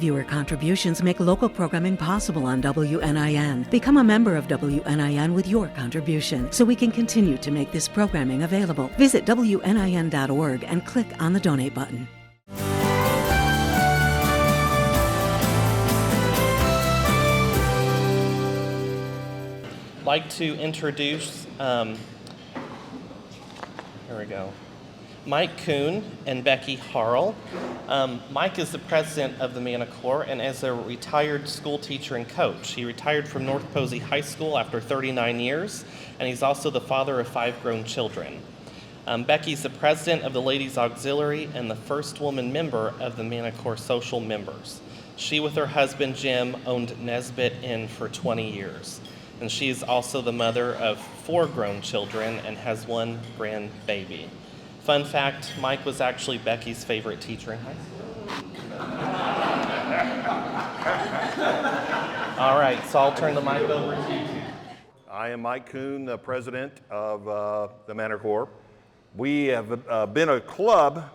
Viewer contributions make local programming possible on WNIN. Become a member of WNIN with your contribution so we can continue to make this programming available. Visit WNIN.org and click on the donate button. I'd like to introduce, here we go, Mike Kuhn and Becky Harl. Mike is the president of the Maennerchor and is a retired school teacher and coach. He retired from North Posey High School after 39 years, and he's also the father of 5 grown children. Becky's the president of the Ladies Auxiliary and the first woman member of the Maennerchor Social Members. She, with her husband Jim, owned Nesbitt Inn for 20 years. And she is also the mother of 4 grown children and has 1 grandbaby. Fun fact, Mike was actually Becky's favorite teacher in high school. All right, so I'll turn the mic over to you. I am Mike Kuhn, the president of the Maennerchor. We have been a club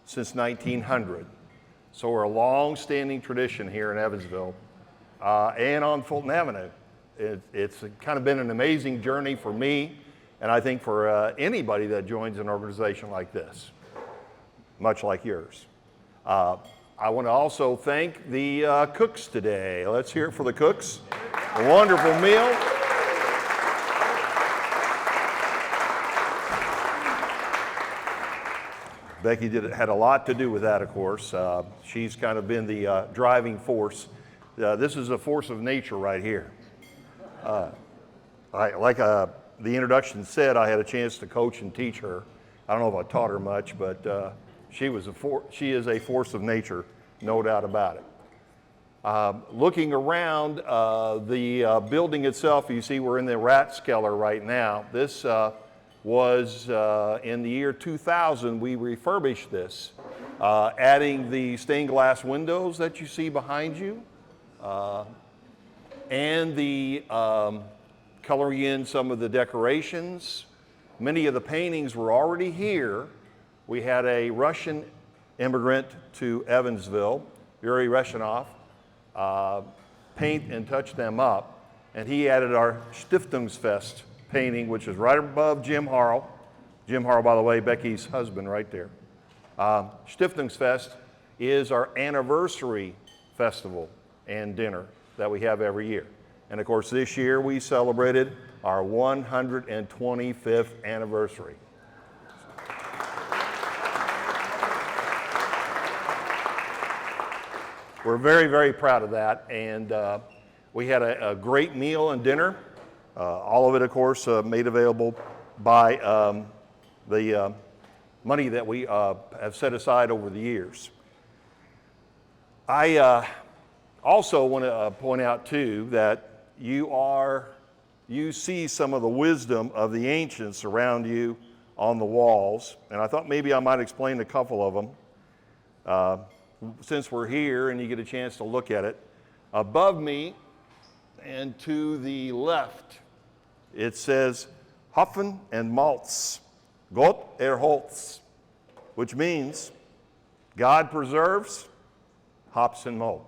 since 1900. So we're a long-standing tradition here in Evansville and on Fulton Avenue. It's kind of been an amazing journey for me, and I think for anybody that joins an organization like this, much like yours. I want to also thank the cooks today. Let's hear it for the cooks. A wonderful meal. Becky had a lot to do with that, of course. She's kind of been the driving force. This is a force of nature right here. Like the introduction said, I had a chance to coach and teach her. I don't know if I taught her much, but she is a force of nature, no doubt about it. Looking around the building itself, you see we're in the Rathskeller right now. This was in the year 2000, we refurbished this, adding the stained glass windows that you see behind you. And the coloring in some of the decorations. Many of the paintings were already here. We had a Russian immigrant to Evansville, Yuri Reshinov, paint and touch them up. And he added our Stiftungsfest painting, which is right above Jim Harl. Jim Harl, by the way, Becky's husband right there. Stiftungsfest is our anniversary festival and dinner that we have every year. And of course, this year we celebrated our 125th anniversary. We're very, very proud of that. And we had a great meal and dinner. All of it, of course, made available by the money that we have set aside over the years. I also want to point out too that you see some of the wisdom of the ancients around you on the walls, and I thought maybe I might explain a couple of them since we're here and you get a chance to look at it. Above me and to the left, it says Hopfen and Malz, Gott erholt's, which means God preserves hops and malt.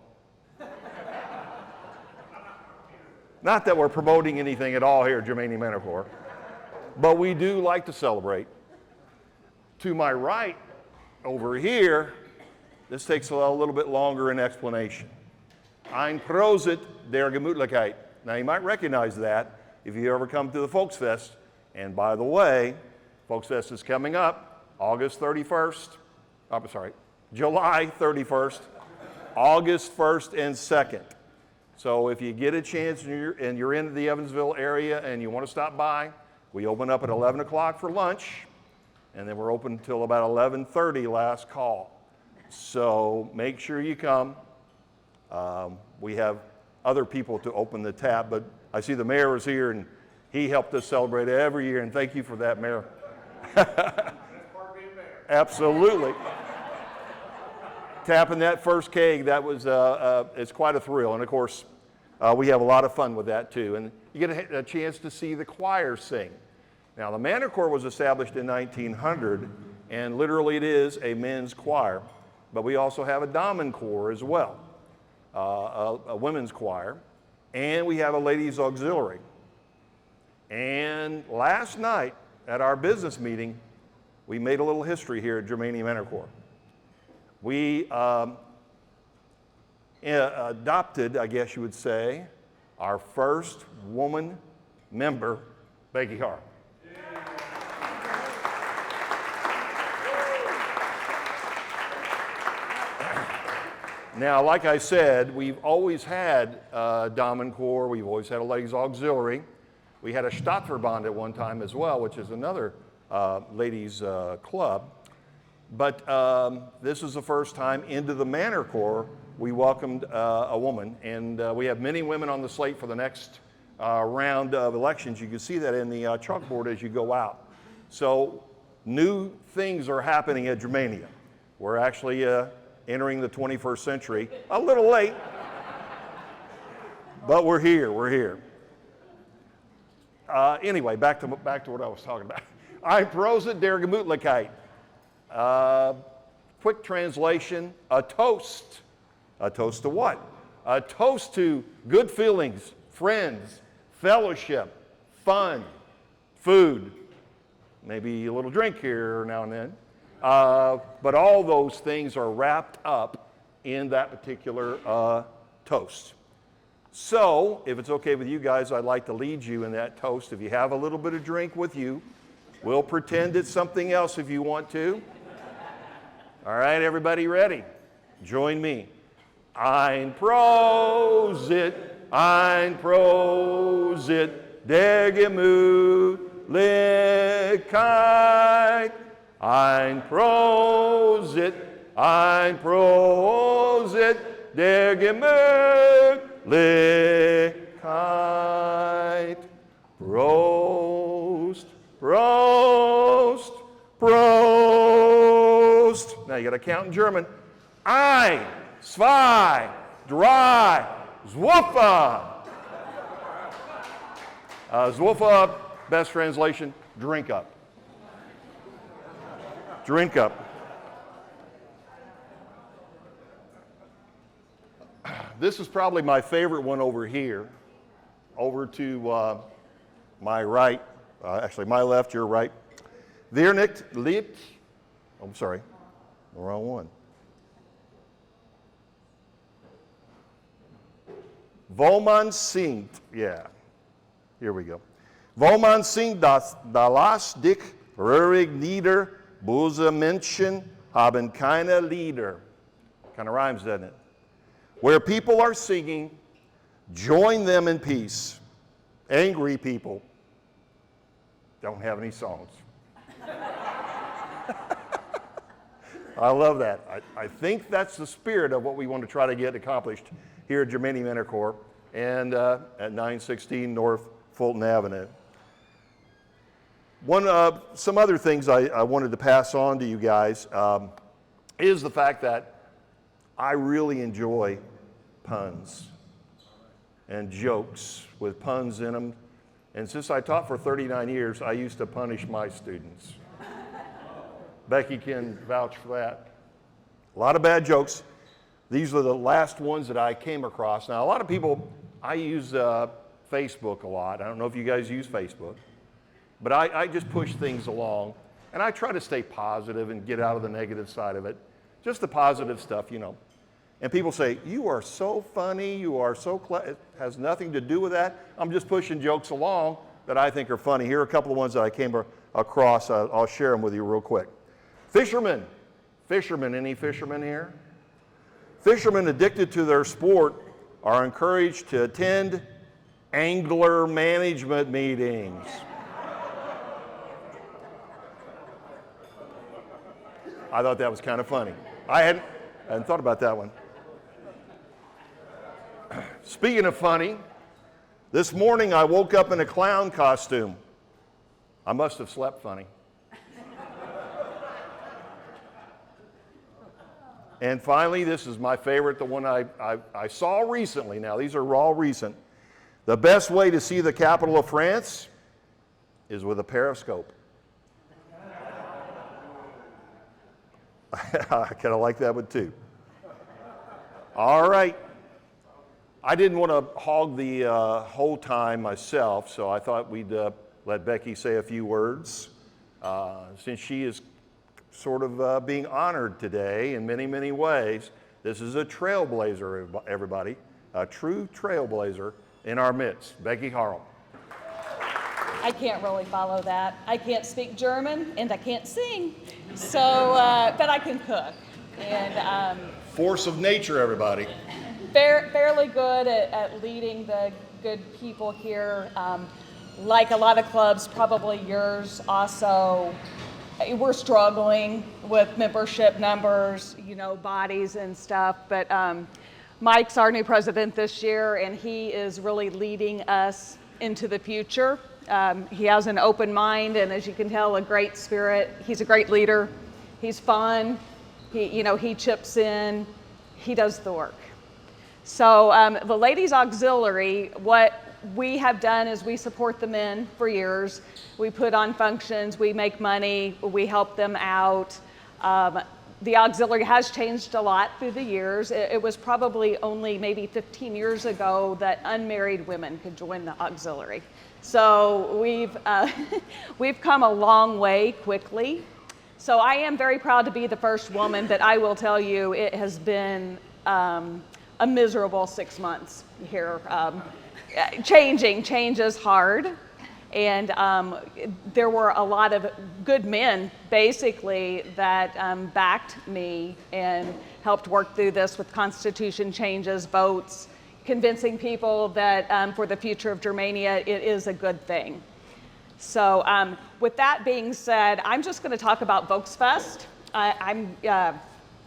Not that we're promoting anything at all here at Germania Maennerchor, but we do like to celebrate. To my right, over here, this takes a little bit longer in explanation. Ein Prosit der Gemütlichkeit. Now you might recognize that if you ever come to the Volksfest. And by the way, Volksfest is coming up August 31st. July 31st, August 1st and 2nd. So if you get a chance and you're in the Evansville area and you want to stop by, we open up at 11 o'clock for lunch, and then we're open until about 11:30 last call. So make sure you come. We have other people to open the tab, but I see the mayor is here, and he helped us celebrate every year, and thank you for that, Mayor. That's part of being mayor. Absolutely. Tapping that first keg, that was it's quite a thrill, and of course we have a lot of fun with that too. And you get a chance to see the choir sing. Now the Maennerchor was established in 1900, and literally it is a men's choir, but we also have a Damenchor as well. a women's choir, and we have a ladies' auxiliary. And last night at our business meeting, we made a little history here at Germania Maennerchor. We adopted, I guess you would say, our first woman member, Becky Harl. Now, like I said, we've always had Damen Corps, we've always had a ladies' auxiliary. We had a Stadtverband at one time as well, which is another ladies' club. But this is the first time into the Maennerchor we welcomed a woman, and we have many women on the slate for the next round of elections. You can see that in the chalkboard as you go out. So new things are happening at Germania. We're actually entering the 21st century, a little late, but we're here, we're here. Anyway, back to what I was talking about. Ein Prosit der Gemütlichkeit. Quick translation, a toast. A toast to what? A toast to good feelings, friends, fellowship, fun, food, maybe a little drink here now and then. But all those things are wrapped up in that particular toast. So, if it's okay with you guys, I'd like to lead you in that toast. If you have a little bit of drink with you, we'll pretend it's something else if you want to. All right, everybody ready? Join me. Ein Prosit der Gemütlichkeit. Ein Prosit der Gemütlichkeit. Prost, Prost, Prost. Now you got to count in German. Ein, zwei, drei, zwuffa. Zwuffa, best translation, drink up. Drink up. This is probably my favorite one over here. Over to my right, actually my left, your right. Wer nicht liebt, I'm sorry, the wrong one. Wo man singt, yeah, here we go. Wo man singt, da lass dich rührig nieder, böse Menschen haben keine Lieder. Kind of rhymes, doesn't it? Where people are singing, join them in peace. Angry people don't have any songs. I love that. I think that's the spirit of what we want to try to get accomplished here at Germania Maennerchor and at 916 North Fulton Avenue. Some other things I wanted to pass on to you guys is the fact that I really enjoy puns and jokes with puns in them. And since I taught for 39 years, I used to punish my students. Becky can vouch for that. A lot of bad jokes. These are the last ones that I came across. Now, a lot of people, I use Facebook a lot. I don't know if you guys use Facebook. But I just push things along. And I try to stay positive and get out of the negative side of it. Just the positive stuff, you know. And people say, you are so funny, you are so clever. It has nothing to do with that. I'm just pushing jokes along that I think are funny. Here are a couple of ones that I came across. I'll share them with you real quick. Fishermen. Fishermen, any fishermen here? Fishermen addicted to their sport are encouraged to attend angler management meetings. I thought that was kind of funny. I hadn't thought about that one. Speaking of funny, this morning I woke up in a clown costume. I must have slept funny. And finally, this is my favorite, the one I saw recently. Now, these are all recent. The best way to see the capital of France is with a periscope. I kind of like that one too. All right, I didn't want to hog the whole time myself, so I thought we'd let Becky say a few words, since she is sort of being honored today in many, many ways. This is a trailblazer, everybody, a true trailblazer in our midst. Becky Harl. I can't really follow that. I can't speak German and I can't sing, so but I can cook. And Force of nature, everybody. fairly good at leading the good people here. Like a lot of clubs, probably yours also, we're struggling with membership numbers, bodies and stuff. But Mike's our new president this year, and he is really leading us into the future. He has an open mind, and as you can tell, a great spirit. He's a great leader. He's fun. He chips in. He does the work. So the Ladies Auxiliary, what we have done is we support the men for years. We put on functions, we make money, we help them out. The auxiliary has changed a lot through the years. It was probably only maybe 15 years ago that unmarried women could join the auxiliary. So we've come a long way quickly. So I am very proud to be the first woman, but I will tell you it has been a miserable 6 months here. Change is hard, and there were a lot of good men basically that backed me and helped work through this with constitution changes, votes, convincing people that for the future of Germania it is a good thing. So with that being said, I'm just going to talk about Volksfest.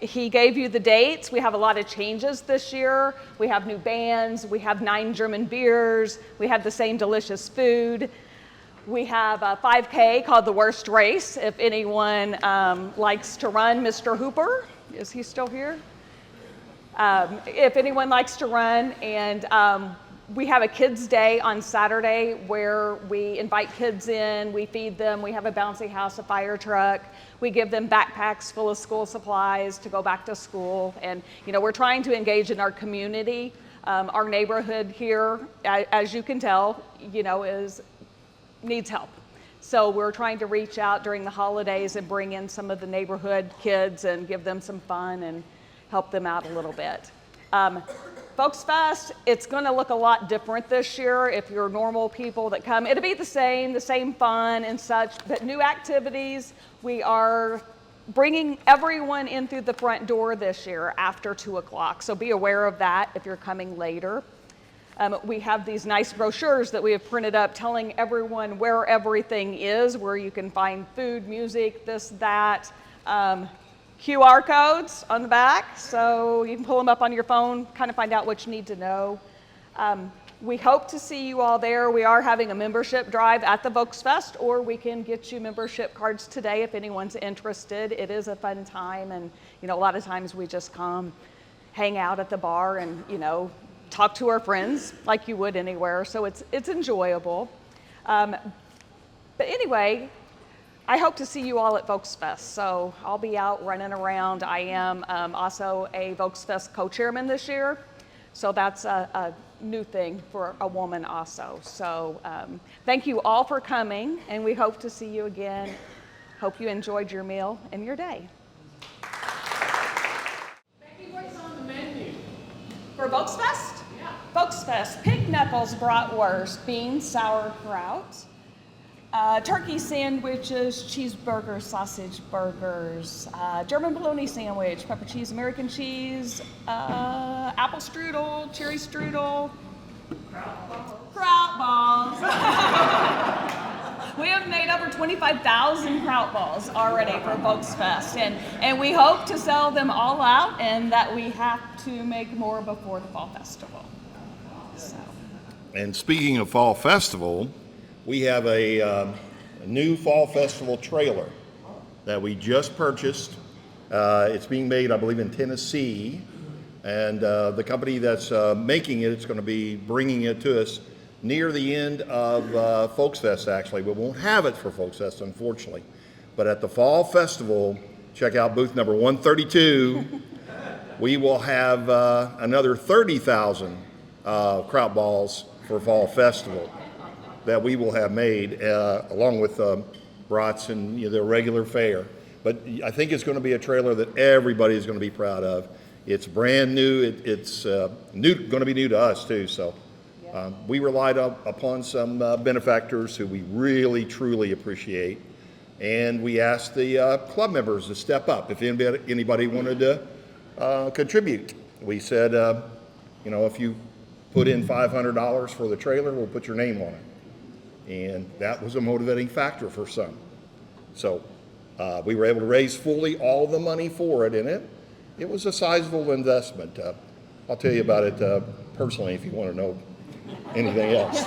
He gave you the dates. We have a lot of changes this year. We have new bands. We have 9 German beers. We have the same delicious food. We have a 5K called the Worst Race. If anyone likes to run, Mr. Hooper, is he still here? If anyone likes to run, and we have a kids' day on Saturday where we invite kids in, we feed them, we have a bouncy house, a fire truck, we give them backpacks full of school supplies to go back to school, and we're trying to engage in our community. Our neighborhood here, as you can tell, needs help. So we're trying to reach out during the holidays and bring in some of the neighborhood kids and give them some fun and help them out a little bit. Volksfest, it's going to look a lot different this year. If you're normal people that come, it'll be the same fun and such, but new activities. We are bringing everyone in through the front door this year after 2 o'clock, so be aware of that if you're coming later. We have these nice brochures that we have printed up telling everyone where everything is, where you can find food, music, this, that. QR codes on the back, so you can pull them up on your phone, kind of find out what you need to know. We hope to see you all there. We are having a membership drive at the Volksfest, or we can get you membership cards today if anyone's interested. It is a fun time, and a lot of times we just come, hang out at the bar, and talk to our friends like you would anywhere. So it's enjoyable. But anyway, I hope to see you all at Volksfest. So I'll be out running around. I am also a Volksfest co-chairman this year. So that's a new thing for a woman also. So thank you all for coming, and we hope to see you again. Hope you enjoyed your meal and your day. Becky, what's on the menu? For Volksfest? Yeah. Volksfest, pig knuckles, bratwurst, beans, sauerkraut, turkey sandwiches, cheeseburgers, sausage burgers, German bologna sandwich, pepper cheese, American cheese, apple strudel, cherry strudel, kraut balls. We have made over 25,000 kraut balls already for Volksfest, and we hope to sell them all out, and that we have to make more before the fall festival. So. And speaking of fall festival, we have a new fall festival trailer that we just purchased. It's being made, I believe, in Tennessee, and the company that's making it, it's going to be bringing it to us near the end of Folksfest, actually. We won't have it for Folksfest, unfortunately. But at the fall festival, check out booth number 132. We will have another 30,000 kraut balls for Fall Festival that we will have made along with brats and their regular fare. But I think it's going to be a trailer that everybody is going to be proud of. It's brand new. It's new, going to be new to us too. So we relied upon some benefactors who we really truly appreciate, and we asked the club members to step up if anybody wanted to contribute. We said, if you put in $500 for the trailer, we'll put your name on it. And that was a motivating factor for some. So we were able to raise fully all the money for it, and it was a sizable investment. I'll tell you about it personally if you want to know anything else.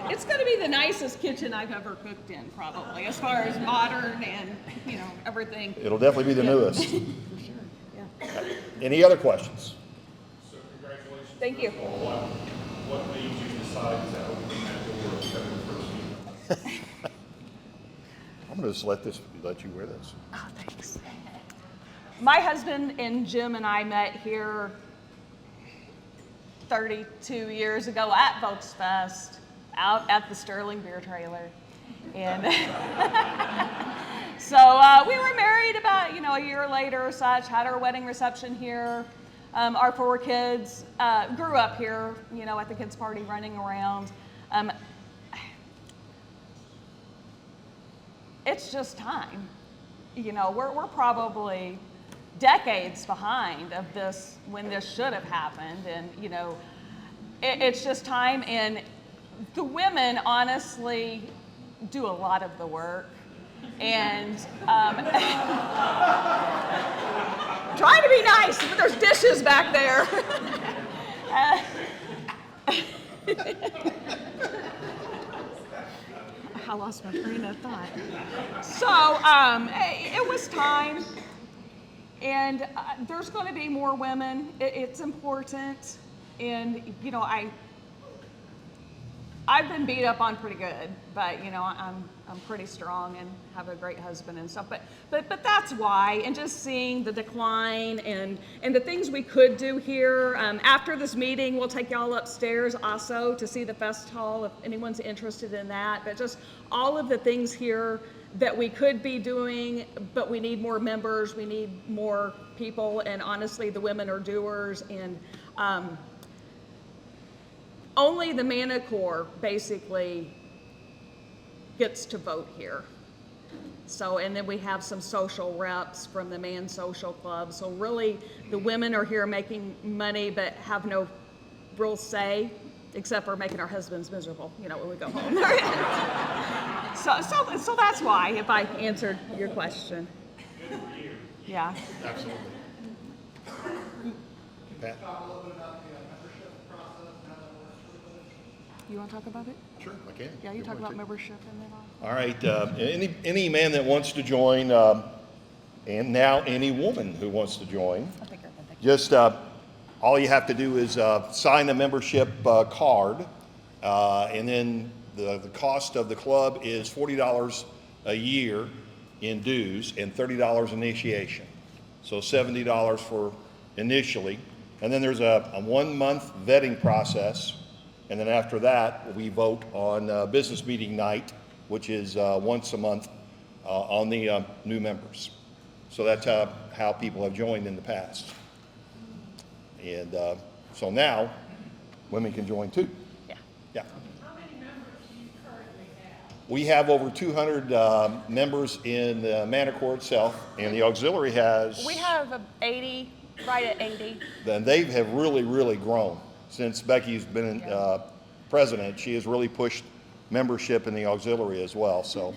It's going to be the nicest kitchen I've ever cooked in, probably, as far as modern and, everything. It'll definitely be the newest. For sure, yeah. Any other questions? So congratulations. Thank you. What made you decide to open that door and come in the first meeting? I'm going to just let you wear this. Oh, thanks. My husband and Jim and I met here 32 years ago at Volksfest, out at the Sterling Beer Trailer. And so we were married about, a year later or such, had our wedding reception here. Our 4 kids grew up here, at the kids' party running around. It's just time. We're probably decades behind of this when this should have happened, and it's just time. And the women honestly do a lot of the work, and trying to be nice, but there's dishes back there. I lost my train of thought. So it was time, and there's going to be more women. It's important, and I've been beat up on pretty good, but I'm pretty strong and have a great husband and stuff. But that's why, and just seeing the decline and the things we could do here. After this meeting, we'll take y'all upstairs also to see the fest hall if anyone's interested in that. But just all of the things here that we could be doing, but we need more members, we need more people, and honestly, the women are doers. And only the Maennerchor basically gets to vote here. So, and then we have some social reps from the Man Social Club. So really, the women are here making money, but have no real say, except for making our husbands miserable, when we go home. So that's why, if I answered your question. Good for you. Yeah. Absolutely. Pat? You want to talk about it? Sure, I can. Yeah, you If talk want about to. membership and then All right, any man that wants to join, and now any woman who wants to join, just all you have to do is sign a membership card, and then the cost of the club is $40 a year in dues and $30 initiation. So $70 for initially, and then there's a 1-month vetting process. And then after that, we vote on business meeting night, which is once a month on the new members. So that's how people have joined in the past. And so now, women can join too. Yeah. Yeah. How many members do you currently have? We have over 200 members in the Maennerchor itself, and the auxiliary has... We have 80, right at 80. Then they have really, really grown. Since Becky's been president, she has really pushed membership in the auxiliary as well. So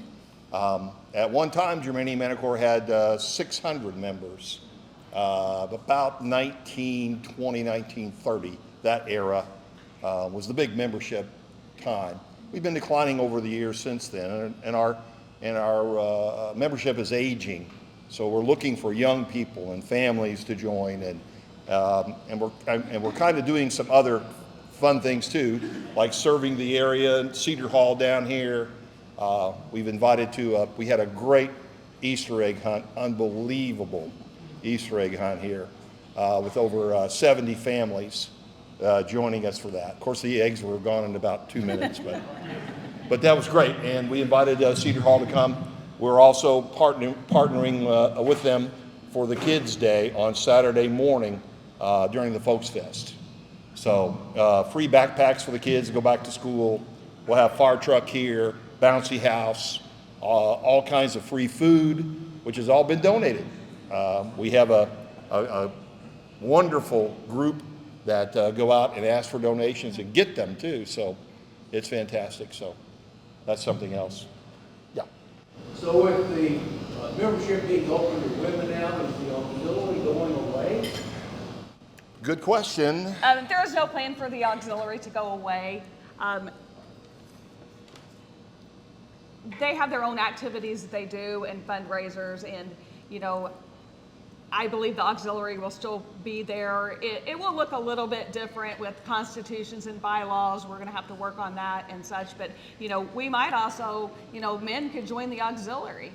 at one time, Germania Maennerchor had 600 members. About 1920, 1930, that era was the big membership time. We've been declining over the years since then, and our membership is aging. So we're looking for young people and families to join, and we're kind of doing some other fun things too, like serving the area, Cedar Hall down here. We've invited to, we had a great Easter egg hunt, unbelievable Easter egg hunt here with over 70 families joining us for that. Of course, the eggs were gone in about 2 minutes, but that was great. And we invited Cedar Hall to come. We're also partnering with them for the Kids Day on Saturday morning during the Folks Fest. So free backpacks for the kids to go back to school. We'll have fire truck here, bouncy house, all kinds of free food, which has all been donated. We have a wonderful group that go out and ask for donations and get them too. So it's fantastic. So that's something else. Yeah. So with the membership being open to women now, is the auxiliary going away? Good question. There is no plan for the auxiliary to go away. They have their own activities that they do and fundraisers, and I believe the auxiliary will still be there. It will look a little bit different with constitutions and bylaws. We're going to have to work on that and such. But we might also, men could join the auxiliary.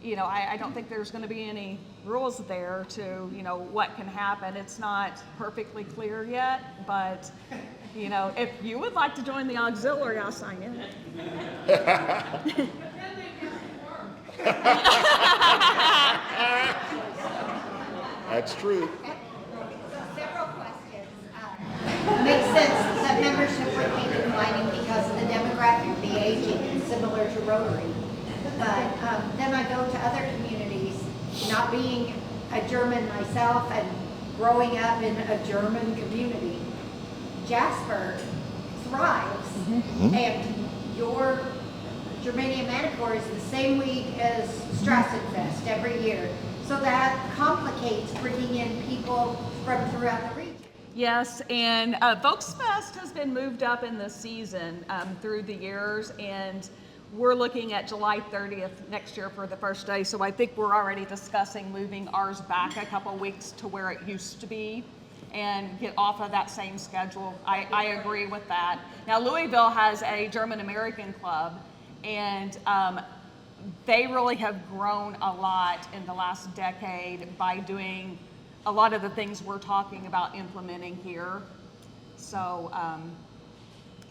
I don't think there's going to be any rules there to what can happen. It's not perfectly clear yet, but if you would like to join the auxiliary, I'll sign in. That's true. So several questions. Makes sense that membership would be declining because of the demographic, the aging, similar to Rotary. But then I go to other communities, not being a German myself and growing up in a German community. Jasper thrives, and your Germania Maennerchor is the same week as Strassenfest every year. So that complicates bringing in people from throughout the region. Yes, and Volksfest has been moved up in the season through the years, and we're looking at July 30th next year for the first day. So I think we're already discussing moving ours back a couple weeks to where it used to be and get off of that same schedule. I agree with that. Now Louisville has a German American club, and they really have grown a lot in the last decade by doing a lot of the things we're talking about implementing here. So,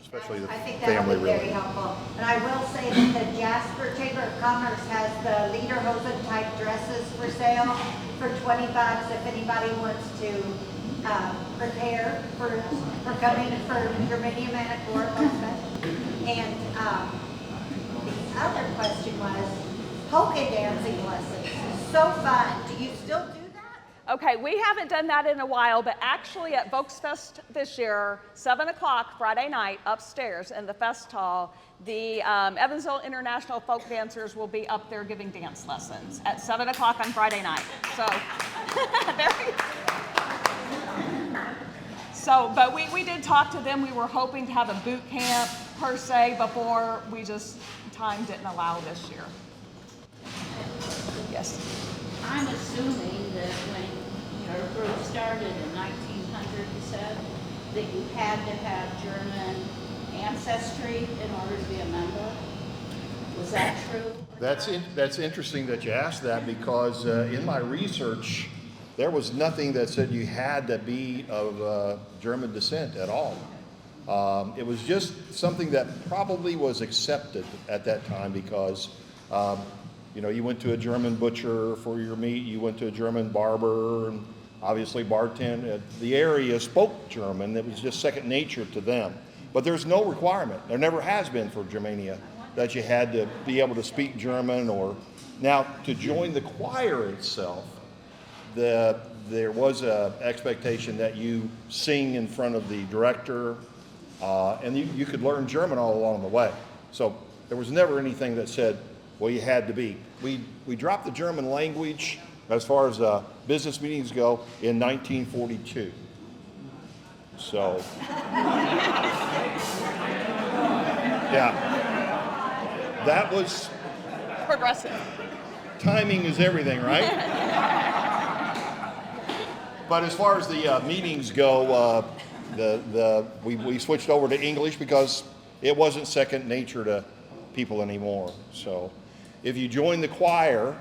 Especially the I think that family would be very really. helpful. And I will say that the Jasper Chamber of Commerce has the lederhosen type dresses for sale for $20 if anybody wants to prepare for coming for Germania Maennerchor. And the other question was polka dancing lessons. So fun. Do you still do that? okay, we haven't done that in a while, but actually at Volksfest this year, 7 o'clock Friday night upstairs in the fest hall, the Evansville International Folk Dancers will be up there giving dance lessons at 7 o'clock on Friday night. So, but we did talk to them. We were hoping to have a boot camp per se before, time didn't allow this year. Yes. I'm assuming that when your group started in 1900, you said, that you had to have German ancestry in order to be a member. Was that true? That's interesting that you asked that, because in my research, there was nothing that said you had to be of German descent at all. It was just something that probably was accepted at that time because, you went to a German butcher for your meat, you went to a German barber, and obviously bartender. The area spoke German. It was just second nature to them. But there's no requirement. There never has been for Germania that you had to be able to speak German or... Now, to join the choir itself, there was an expectation that you sing in front of the director, and you could learn German all along the way. So there was never anything that said, well, you had to be. We dropped the German language as far as business meetings go in 1942. So, yeah, that was... Progressive. Timing is everything, right? But as far as the meetings go, we switched over to English because it wasn't second nature to people anymore. So if you join the choir,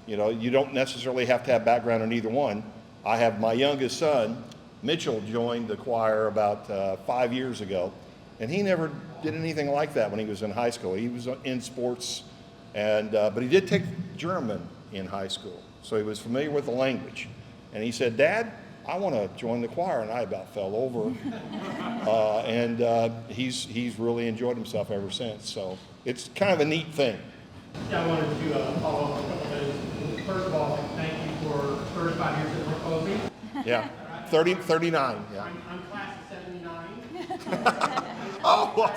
you don't necessarily have to have background in either one. I have my youngest son Mitchell joined the choir about 5 years ago, and he never did anything like that when he was in high school. He was in sports, and but he did take German in high school, so he was familiar with the language. And he said, "Dad, I want to join the choir," and I about fell over. He's really enjoyed himself ever since. So it's kind of a neat thing. Yeah, I wanted to follow up a couple things. First of all, thank you for 35 years at North Posey. Yeah, 39. Yeah. I'm class of 79. Oh, well,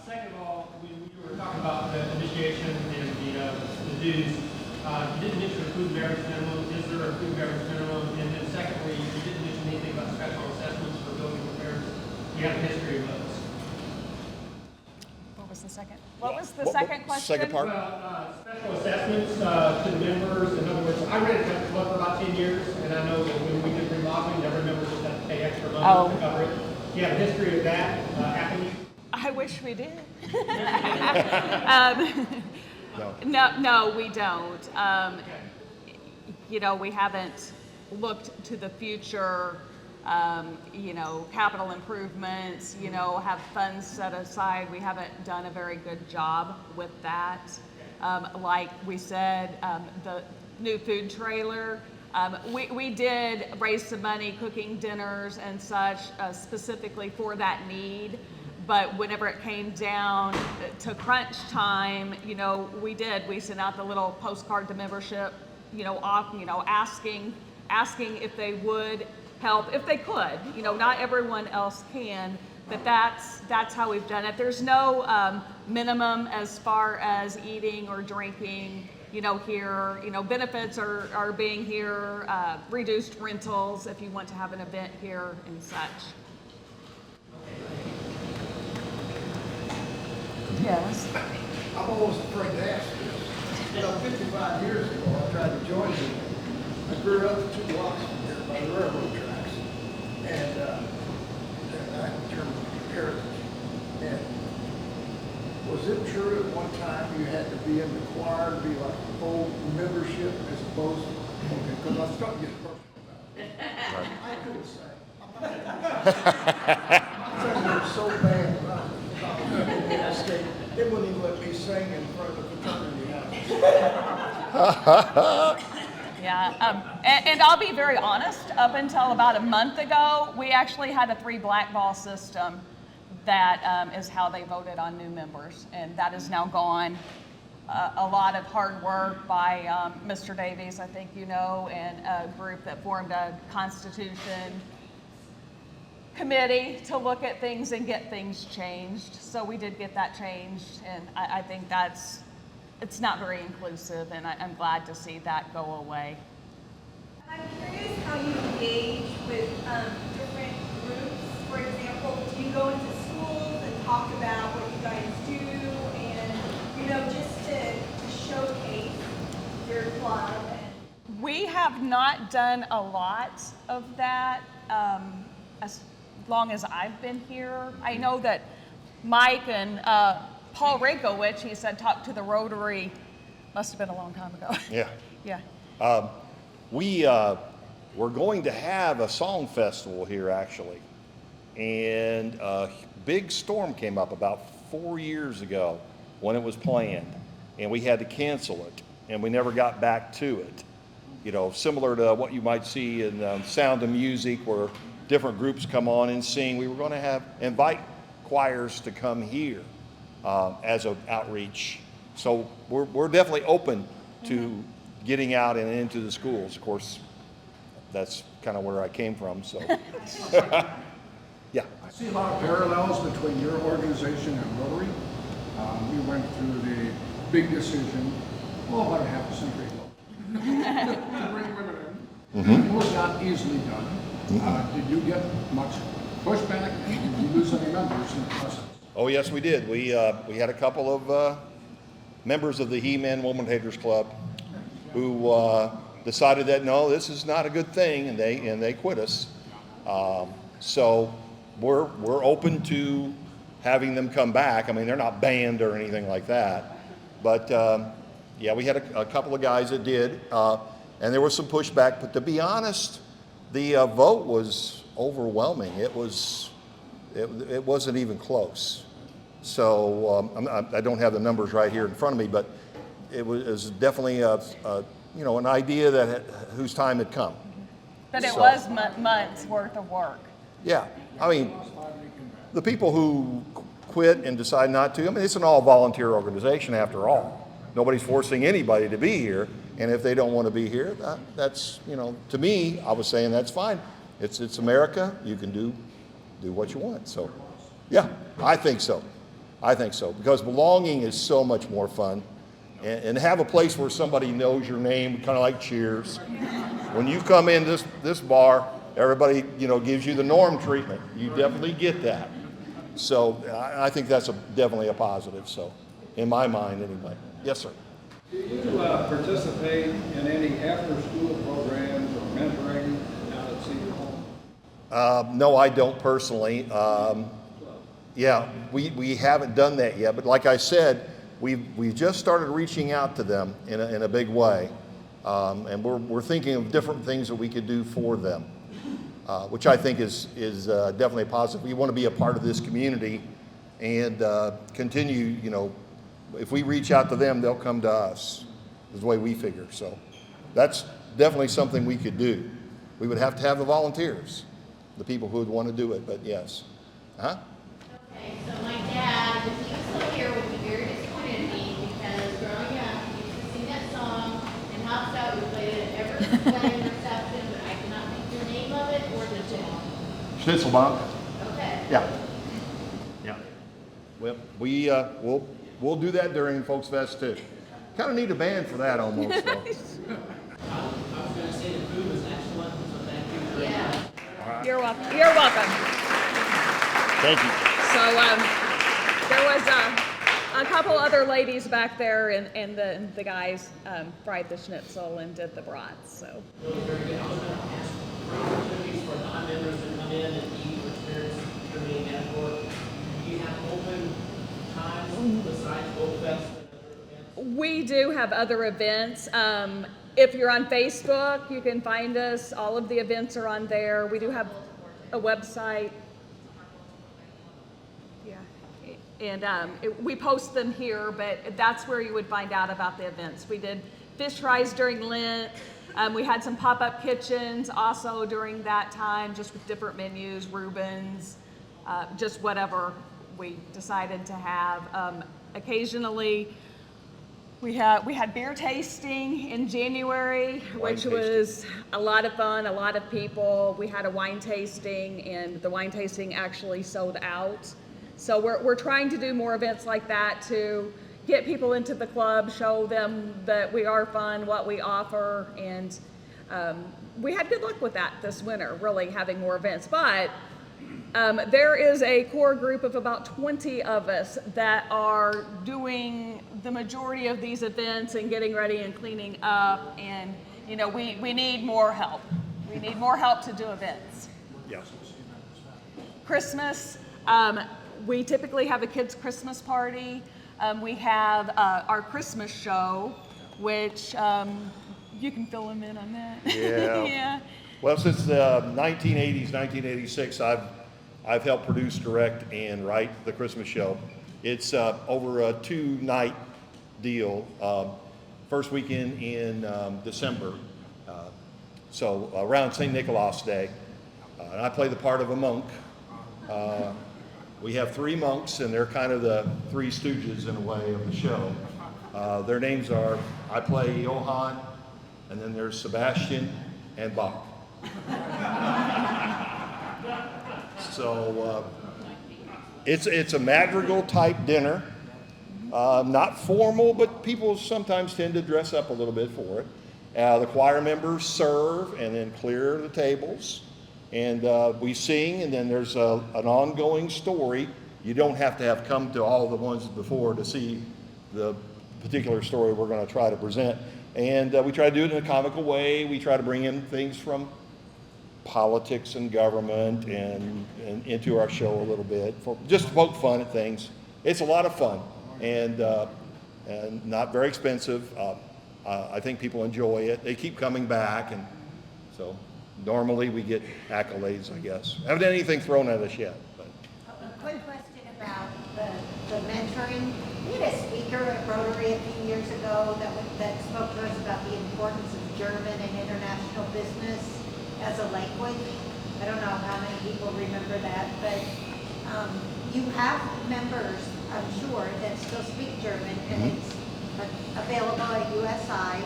Second of all, we were talking about the initiation and the dues. You didn't mention a food and beverage minimum. Is there a food and beverage minimum? And then secondly, you didn't mention anything about special assessments for building repairs. You have a history of those. What was the second? What was the second question? Second part? Special assessments to the members. In other words, I ran a country club for about 10 years, and I know that when we did remodeling, every member just had to pay extra money to cover it. Do you have a history of that happening? I wish we did. No. No, we don't. We haven't looked to the future, capital improvements, have funds set aside. We haven't done a very good job with that. Like we said, the new food trailer, we did raise some money cooking dinners and such specifically for that need. But whenever it came down to crunch time, we sent out the little postcard to membership, asking if they would help, if they could. Not everyone else can, but that's how we've done it. There's no minimum as far as eating or drinking, here. Benefits are being here, reduced rentals if you want to have an event here and such. Yes. I'm almost afraid to ask this. 55 years ago, I tried to join you. I grew up 2 blocks from here by the railroad tracks. And I have German heritage. And was it true at one time you had to be in the choir to be like full membership as opposed to, because I was starting to get personal about it. I couldn't say. I'm so bad about it. They wouldn't even let me sing in front of the fraternity house. Yeah, and I'll be very honest, up until about a month ago, we actually had a 3 blackball system that is how they voted on new members, and that is now gone. A lot of hard work by Mr. Davies, I think and a group that formed a constitution committee to look at things and get things changed. So we did get that changed, and I think it's not very inclusive, and I'm glad to see that go away. I'm curious how you engage with different groups. For example, do you go into schools and talk about what you guys do and, just to showcase your club? We have not done a lot of that as long as I've been here. I know that Mike and Paul Rinkowicz, he said, talked to the Rotary, must have been a long time ago. Yeah. Yeah. We're going to have a song festival here, actually. And a big storm came up about 4 years ago when it was planned. And we had to cancel it. And we never got back to it. Similar to what you might see in Sound of Music, where different groups come on and sing. We were going to invite choirs to come here as an outreach. So we're definitely open to getting out and into the schools. Of course, that's kind of where I came from. So, yeah. I see a lot of parallels between your organization and Rotary. We went through the big decision, about a half a century ago, to bring women in. It was not easily done. Did you get much pushback? Did you lose any members in the process? Oh, yes, we did. We had a couple of members of the He-Man Woman Haters Club who decided that no, this is not a good thing, and they quit us. So we're open to having them come back. I mean, they're not banned or anything like that, but yeah, we had a couple of guys that did, and there was some pushback. But to be honest, The vote was overwhelming. It wasn't even close. So I don't have the numbers right here in front of me, but it was definitely an idea that whose time had come. But it was months worth of work. Yeah, I mean, the people who quit and decide not to, I mean, it's an all volunteer organization after all. Nobody's forcing anybody to be here, and if they don't want to be here, that's, to me, I was saying that's fine. It's America. You can do what you want. So, yeah, I think so. Because belonging is so much more fun, and have a place where somebody knows your name, kind of like Cheers. When you come in this bar, everybody gives you the norm treatment. You definitely get that. So I think that's definitely a positive. So, in my mind, anyway. Yes, sir. Do you participate in any after-school programs or mentoring out at Cedar Home? No, I don't personally. Yeah, we haven't done that yet. But like I said, we've just started reaching out to them in a big way, and we're thinking of different things that we could do for them, which I think is definitely positive. We want to be a part of this community and continue. If we reach out to them, they'll come to us. Is the way we figure. So that's definitely something we could do. We would have to have the volunteers, the people who would want to do it. But yes, Okay, so my dad, if he was still here, would be very disappointed in me because growing up, he used to sing that song and Hops Out. We played it at every wedding reception, but I cannot think the name of it or the tune. Schnitzelbank. Okay. Yeah. Well, we'll do that during Folks Fest too. Kind of need a band for that almost. Though. I was going to say the food was excellent, so thank you very much. You're welcome. You're welcome. Thank you. So there was a couple other ladies back there, and the guys fried the schnitzel and did the brats. So. Really very good. I was going to ask for opportunities for non-members to come in and eat or experience Germania Maennerchor. Do you have open times besides Folk Fest and other events? We do have other events. If you're on Facebook, you can find us. All of the events are on there. We do have a website. And we post them here, but that's where you would find out about the events. We did fish fries during Lent. We had some pop-up kitchens also during that time, just with different menus, Reubens, just whatever we decided to have. Occasionally, we had beer tasting in January, which was a lot of fun, a lot of people. We had a wine tasting, and the wine tasting actually sold out. So we're trying to do more events like that to get people into the club, show them that we are fun, what we offer, and we had good luck with that this winter, really having more events. But there is a core group of about 20 of us that are doing the majority of these events and getting ready and cleaning up, and we need more help. We need more help to do events. Yes. Christmas. We typically have a kids' Christmas party. We have our Christmas show, which you can fill them in on that. Yeah. Yeah. Well, since the 1980s, 1986, I've helped produce, direct, and write the Christmas show. It's over a 2-night deal. First weekend in December, so around St. Nicholas Day. And I play the part of a monk. We have 3 monks, and they're kind of the 3 stooges in a way of the show. Their names are, I play Johann, and then there's Sebastian and Bach. So it's a madrigal type dinner, not formal, but people sometimes tend to dress up a little bit for it. The choir members serve and then clear the tables. And we sing, and then there's an ongoing story. You don't have to have come to all the ones before to see the particular story we're going to try to present. And we try to do it in a comical way. We try to bring in things from politics and government and into our show a little bit, just to poke fun at things. It's a lot of fun and not very expensive. I think people enjoy it. They keep coming back, and so normally we get accolades, I guess. Haven't had anything thrown at us yet. But. A quick question about the mentoring. We had a speaker at Rotary a few years ago that spoke to us about the importance of German and international business as a language. I don't know how many people remember that, but you have members, I'm sure, that still speak German, and it's available at USI.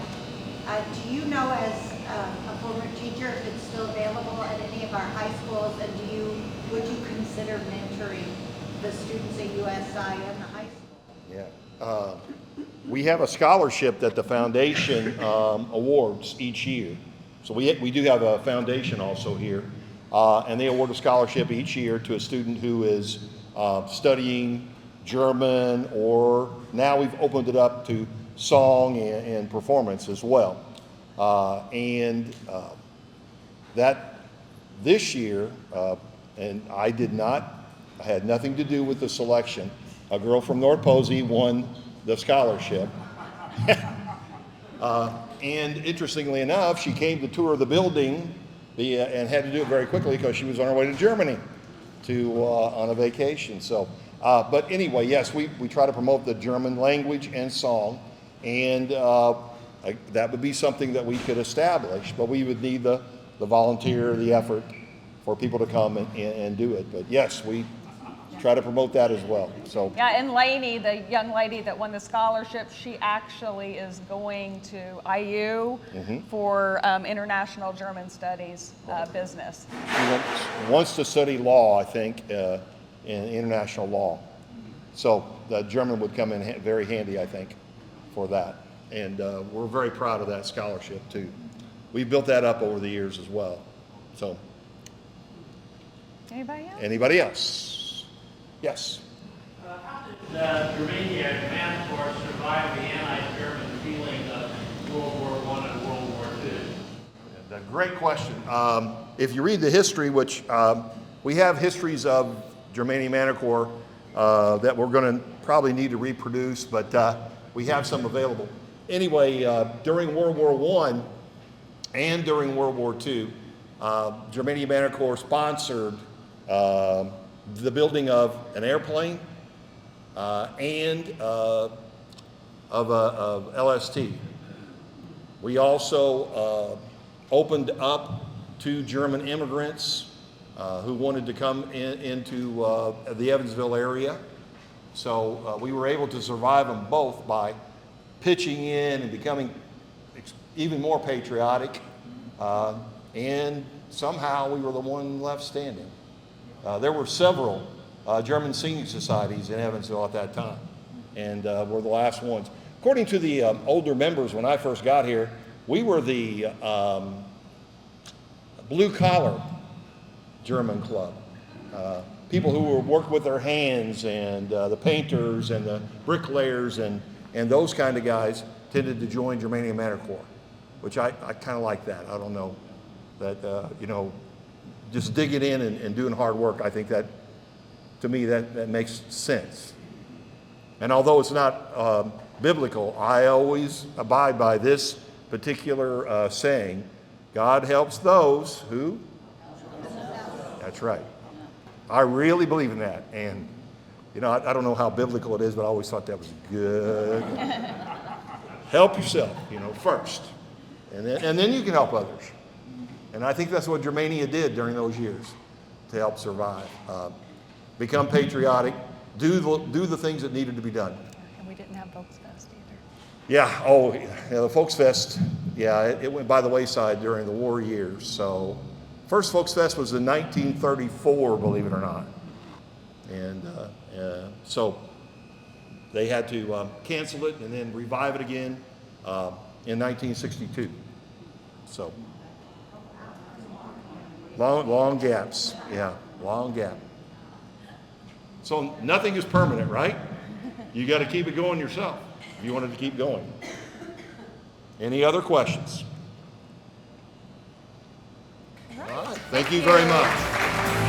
Do you know, as a former teacher, if it's still available at any of our high schools, and would you consider mentoring the students at USI and the high school? Yeah. We have a scholarship that the foundation awards each year. So we do have a foundation also here, and they award a scholarship each year to a student who is studying German, or now we've opened it up to song and performance as well. That this year, and I had nothing to do with the selection. A girl from North Posey won the scholarship. And interestingly enough, she came to tour the building and had to do it very quickly because she was on her way to Germany on a vacation. So, but anyway, yes, we try to promote the German language and song, and that would be something that we could establish, but we would need the volunteer, the effort for people to come and do it. But yes, we try to promote that as well. So yeah, and Lainey, the young lady that won the scholarship, she actually is going to IU for international German studies business. She wants to study law, I think, in international law. So the German would come in very handy, I think, for that. And we're very proud of that scholarship too. We built that up over the years as well. So. Anybody else? Yes. How did Germania Maennerchor survive the anti-German feeling of World War I and World War II? Great question. If you read the history, which we have histories of Germania Maennerchor that we're going to probably need to reproduce, but we have some available. Anyway, during World War I and during World War II, Germania Maennerchor sponsored the building of an airplane and of LST. We also opened up to German immigrants who wanted to come into the Evansville area. So we were able to survive them both by pitching in and becoming even more patriotic, and somehow we were the one left standing. There were several German singing societies in Evansville at that time, and we're the last ones. According to the older members, when I first got here, we were the blue-collar German club. People who worked with their hands, and the painters and the bricklayers and those kind of guys tended to join Germania Maennerchor, which I kind of like that. I don't know, that, just digging in and doing hard work, I think that, to me, that makes sense. And although it's not biblical, I always abide by this particular saying, God helps those who? That's right. I really believe in that. And, I don't know how biblical it is, but I always thought that was good. Help yourself, first. And then you can help others. And I think that's what Germania did during those years to help survive. Become patriotic, do the things that needed to be done. And we didn't have Volksfest either. Yeah, the Volksfest, it went by the wayside during the war years. So first Volksfest was in 1934, believe it or not. And so they had to cancel it and then revive it again in 1962. So long gaps, long gap. So nothing is permanent, right? You got to keep it going yourself if you wanted to keep going. Any other questions? All right. Thank you very much.